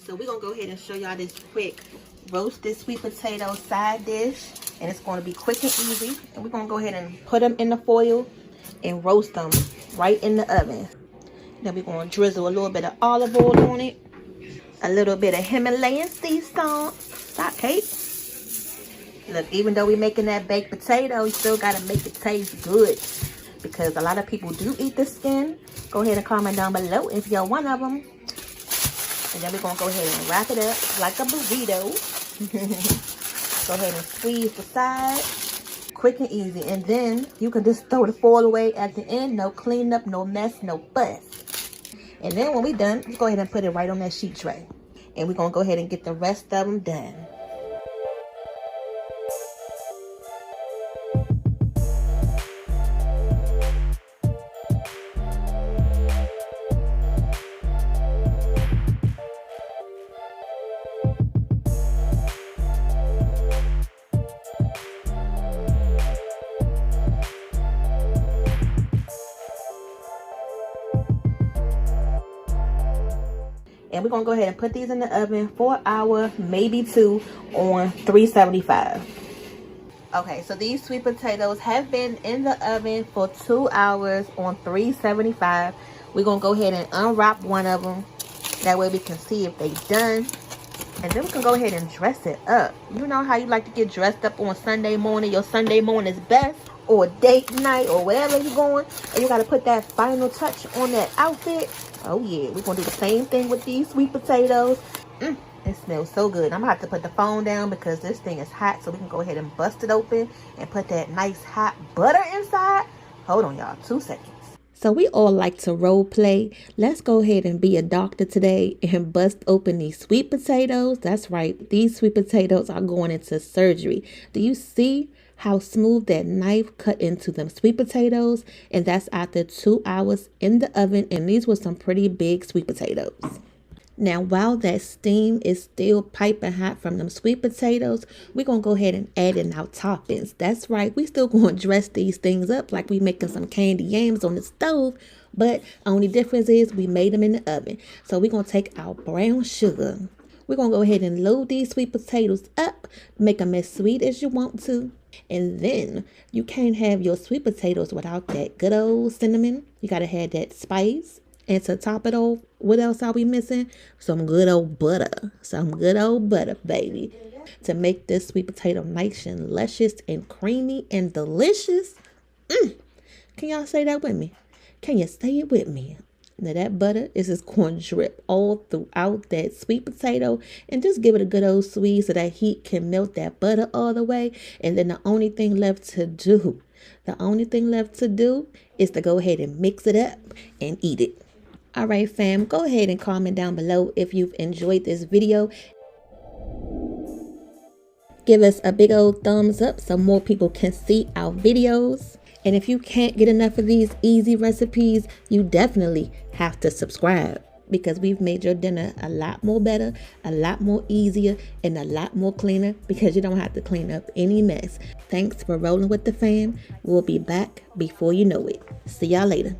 So we're gonna go ahead and show y'all this quick roasted sweet potato side dish, and it's gonna be quick and easy. And we're gonna go ahead and put them in the foil and roast them right in the oven. Then we're gonna drizzle a little bit of olive oil on it, a little bit of Himalayan sea salt, okay. Look, even though we're making that baked potato, you still gotta make it taste good, because a lot of people do eat the skin. Go ahead and comment down below if you're one of them. And then we're gonna go ahead and wrap it up like a burrito. Go ahead and squeeze the side, quick and easy. And then you can just throw the foil away at the end. No cleanup, no mess, no fuss. And then when we're done, let's go ahead and put it right on that sheet tray. And we're gonna go ahead and get the rest of them done. And we're gonna go ahead and put these in the oven for an hour, maybe 2, on 375. Okay, so these sweet potatoes have been in the oven for 2 hours on 375. We're gonna go ahead and unwrap one of them. That way we can see if they're done. And then we can go ahead and dress it up. You know how you like to get dressed up on Sunday morning. Your Sunday morning is best, or date night, or wherever you're going. And you gotta put that final touch on that outfit. Oh yeah, we're gonna do the same thing with these sweet potatoes. It smells so good. I'm gonna have to put the phone down because this thing is hot, so we can go ahead and bust it open and put that nice hot butter inside. Hold on, y'all, 2 seconds. So we all like to role play. Let's go ahead and be a doctor today and bust open these sweet potatoes. That's right, these sweet potatoes are going into surgery. Do you see how smooth that knife cut into them sweet potatoes? And that's after 2 hours in the oven, and these were some pretty big sweet potatoes. Now, while that steam is still piping hot from them sweet potatoes, we're going to go ahead and add in our toppings. That's right, we still going to dress these things up like we making some candy yams on the stove, but only difference is we made them in the oven. So we're going to take our brown sugar. We're going to go ahead and load these sweet potatoes up, make them as sweet as you want to. And then you can't have your sweet potatoes without that good old cinnamon. You got to have that spice. And to top it off, what else are we missing? Some good old butter. Some good old butter, baby. To make this sweet potato nice and luscious and creamy and delicious. Can y'all say that with me? Can you say it with me? Now that butter is just going to drip all throughout that sweet potato, and just give it a good old squeeze so that heat can melt that butter all the way. And then the only thing left to do is to go ahead and mix it up and eat it. All right, fam, go ahead and comment down below if you've enjoyed this video. Give us a big old thumbs up so more people can see our videos. And if you can't get enough of these easy recipes, you definitely have to subscribe, because we've made your dinner a lot more better, a lot more easier, and a lot more cleaner, because you don't have to clean up any mess. Thanks for rolling with the fam. We'll be back before you know it. See y'all later.